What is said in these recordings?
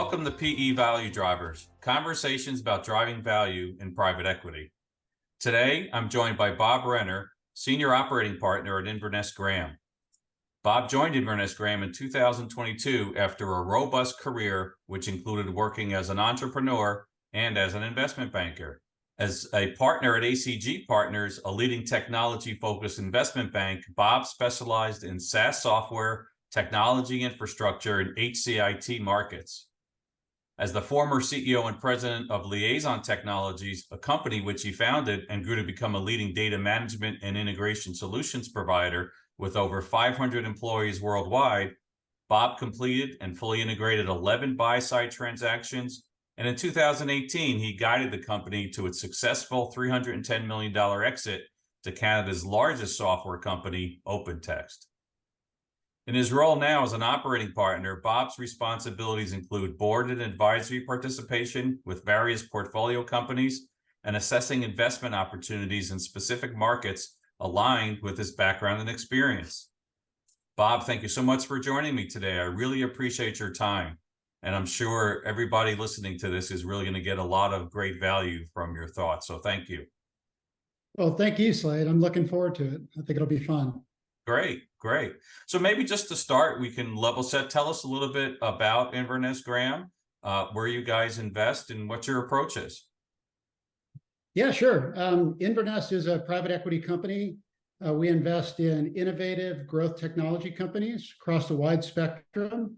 Welcome to PE Value Drivers, conversations about driving value in private equity. Today, I'm joined by Bob Renner, Senior Operating Partner at Inverness Graham. Bob joined Inverness Graham in 2022 after a robust career, which included working as an entrepreneur and as an investment banker. As a partner at AGC Partners, a leading technology-focused investment bank, Bob specialized in SaaS software, technology infrastructure, and HCIT markets. As the former CEO and president of Liaison Technologies, a company which he founded and grew to become a leading data management and integration solutions provider with over 500 employees worldwide, Bob completed and fully integrated 11 buy-side transactions, and in 2018, he guided the company to its successful $310 million exit to Canada's largest software company, OpenText. In his role now as an operating partner, Bob's responsibilities include board and advisory participation with various portfolio companies and assessing investment opportunities in specific markets aligned with his background and experience. Bob, thank you so much for joining me today. I really appreciate your time, and I'm sure everybody listening to this is really going to get a lot of great value from your thoughts, so thank you. Well, thank you, Slade. I'm looking forward to it. I think it'll be fun. Great. So maybe just to start, we can level set. Tell us a little bit about Inverness Graham, where you guys invest and what your approach is. Yeah, sure. Inverness is a private equity company. We invest in innovative growth technology companies across a wide spectrum.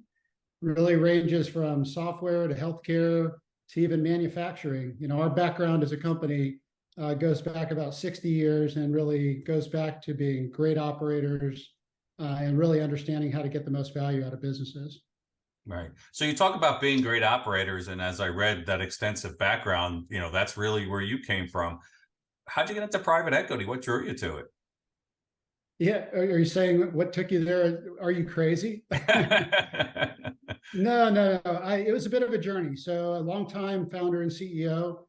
Really ranges from software to healthcare to even manufacturing. You know, our background as a company goes back about 60 years and really goes back to being great operators and really understanding how to get the most value out of businesses. Right. So you talk about being great operators, and as I read that extensive background, you know, that's really where you came from. How'd you get into private equity? What drew you to it? Yeah, are you saying what took you there? Are you crazy? No. It was a bit of a journey. So a long time founder and CEO,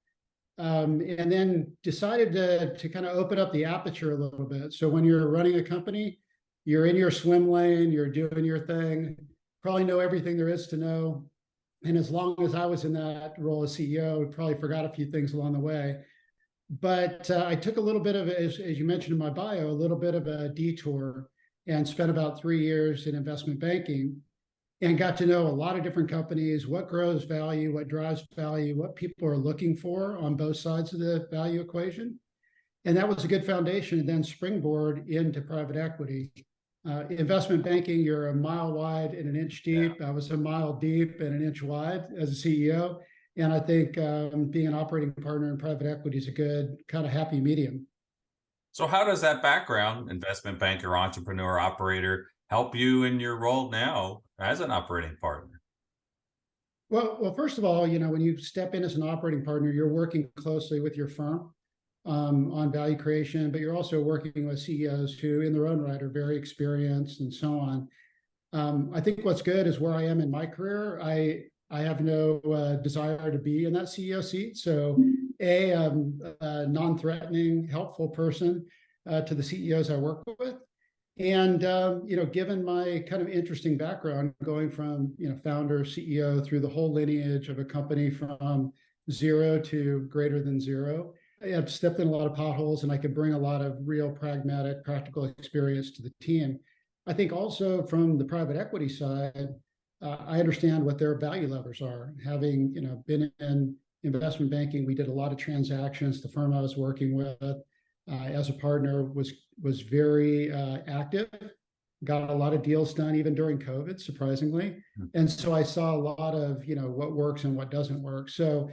and then decided to kind of open up the aperture a little bit. So when you're running a company, you're in your swim lane, you're doing your thing, probably know everything there is to know. And as long as I was in that role as CEO, probably forgot a few things along the way. But I took a little bit of, as you mentioned in my bio, a little bit of a detour and spent about 3 years in investment banking and got to know a lot of different companies, what grows value, what drives value, what people are looking for on both sides of the value equation. And that was a good foundation to then springboard into private equity. Investment banking, you're a mile wide and an inch deep. Yeah. I was a mile deep and an inch wide as a CEO. And I think being an operating partner in private equity is a good kind of happy medium. So how does that background, investment banker, entrepreneur, operator, help you in your role now as an operating partner? Well, first of all, you know, when you step in as an operating partner, you're working closely with your firm on value creation, but you're also working with CEOs who in their own right are very experienced and so on. I think what's good is where I am in my career, I have no desire to be in that CEO seat. So I'm a non-threatening, helpful person to the CEOs I work with. And, you know, given my kind of interesting background, going from, you know, founder, CEO through the whole lineage of a company from zero to greater than zero, I've stepped in a lot of potholes and I can bring a lot of real pragmatic, practical experience to the team. I think also from the private equity side, I understand what their value levers are. Having, you know, been in investment banking, we did a lot of transactions. The firm I was working with as a partner was very active, got a lot of deals done even during COVID, surprisingly. And so I saw a lot of, you know, what works and what doesn't work. So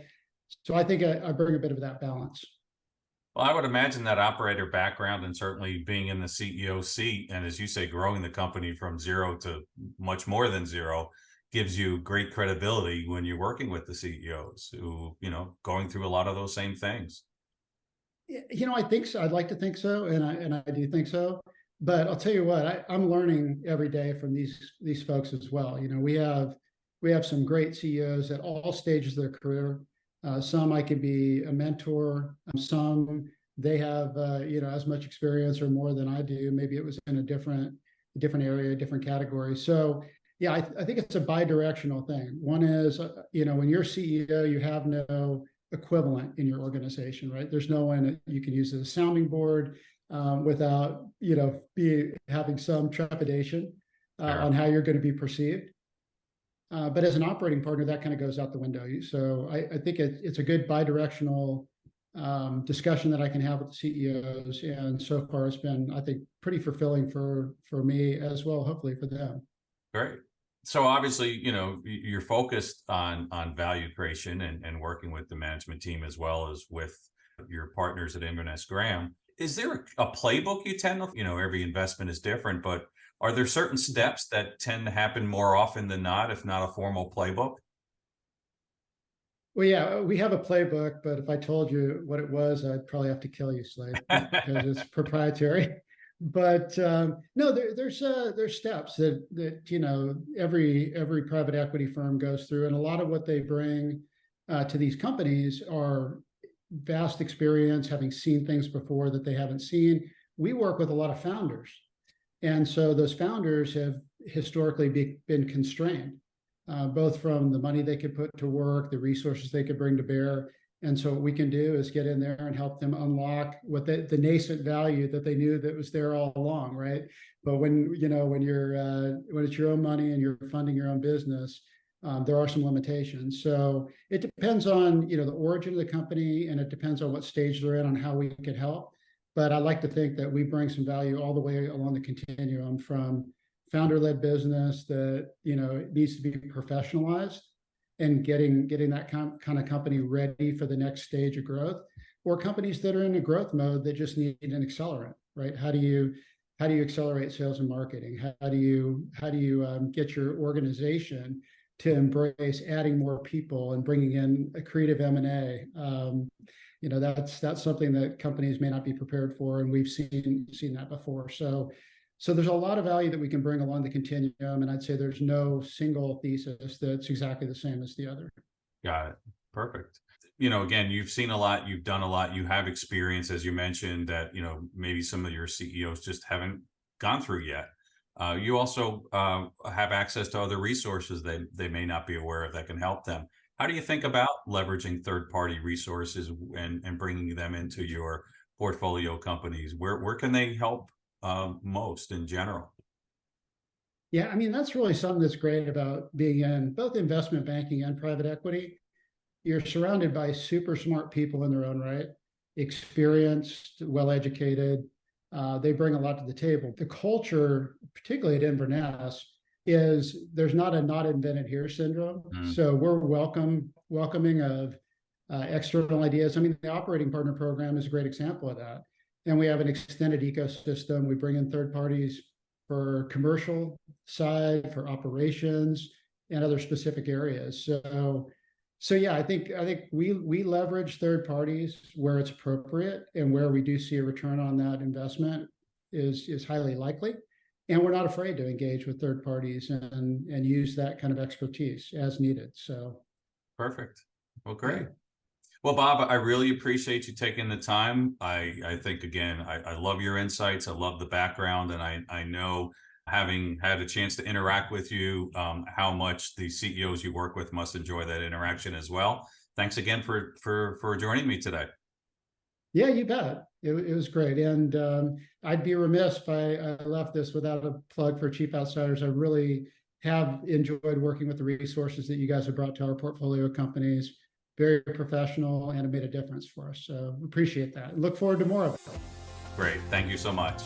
I think I bring a bit of that balance. Well, I would imagine that operator background and certainly being in the CEO seat, and as you say, growing the company from zero to much more than zero, gives you great credibility when you're working with the CEOs who, you know, going through a lot of those same things. You know, I think so. I'd like to think so, and I do think so. But I'll tell you what, I'm learning every day from these folks as well. You know, we have some great CEOs at all stages of their career. Some I could be a mentor. Some they have you know, as much experience or more than I do. Maybe it was in a different area, different category. So Yeah, I think it's a bi-directional thing. One is, when you're CEO, you have no equivalent in your organization, right? There's no one that you can use as a sounding board without, having some trepidation on how you're going to be perceived. But as an operating partner, that kind of goes out the window. So I think it's a good bi-directional discussion that I can have with the CEOs. And so far it's been, I think, pretty fulfilling for me as well, hopefully for them. Great. So obviously, you're focused on value creation and working with the management team as well as with your partners at Inverness Graham. Is there a playbook you tend to, every investment is different, but are there certain steps that tend to happen more often than not, if not a formal playbook? Well, yeah, we have a playbook, but if I told you what it was, I'd probably have to kill you, Slade, because it's proprietary. But no, there's steps that every private equity firm goes through, and a lot of what they bring to these companies are vast experience, having seen things before that they haven't seen. We work with a lot of founders, and so those founders have historically been constrained, both from the money they could put to work, the resources they could bring to bear. And so what we can do is get in there and help them unlock what the nascent value that they knew that was there all along, right? But when it's your own money and you're funding your own business, there are some limitations. So it depends on the origin of the company, and it depends on what stage they're in on how we can help. But I like to think that we bring some value all the way along the continuum, from founder-led business that needs to be professionalized and getting that kind of company ready for the next stage of growth, or companies that are in a growth mode that just need an accelerant, right? How do you accelerate sales and marketing? How do you get your organization to embrace adding more people and bringing in a creative M&A? That's something that companies may not be prepared for, and we've seen that before. So there's a lot of value that we can bring along the continuum, and I'd say there's no single thesis that's exactly the same as the other. Got it. Perfect. Again, you've seen a lot, you've done a lot, you have experience, as you mentioned, that, maybe some of your CEOs just haven't gone through yet. You also have access to other resources they may not be aware of that can help them. How do you think about leveraging third-party resources and bringing them into your portfolio companies? Where can they help most in general? Yeah, I mean, that's really something that's great about being in both investment banking and private equity. You're surrounded by super smart people in their own right, experienced, well-educated. They bring a lot to the table. The culture, particularly at Inverness, is there's not a not invented here syndrome. So we're welcoming of external ideas. I mean, the operating partner program is a great example of that. And we have an extended ecosystem. We bring in third parties for commercial side, for operations, and other specific areas. So yeah, I think we leverage third parties where it's appropriate, and where we do see a return on that investment is highly likely. And we're not afraid to engage with third parties and use that kind of expertise as needed. So perfect. Well, great. Yeah. Well, Bob, I really appreciate you taking the time. I think, again, I love your insights. I love the background. And I know, having had a chance to interact with you, how much the CEOs you work with must enjoy that interaction as well. Thanks again for joining me today. Yeah, you bet. It was great. And I'd be remiss if I left this without a plug for Chief Outsiders. I really have enjoyed working with the resources that you guys have brought to our portfolio companies. Very professional, and it made a difference for us. So appreciate that. Look forward to more of it. Great. Thank you so much.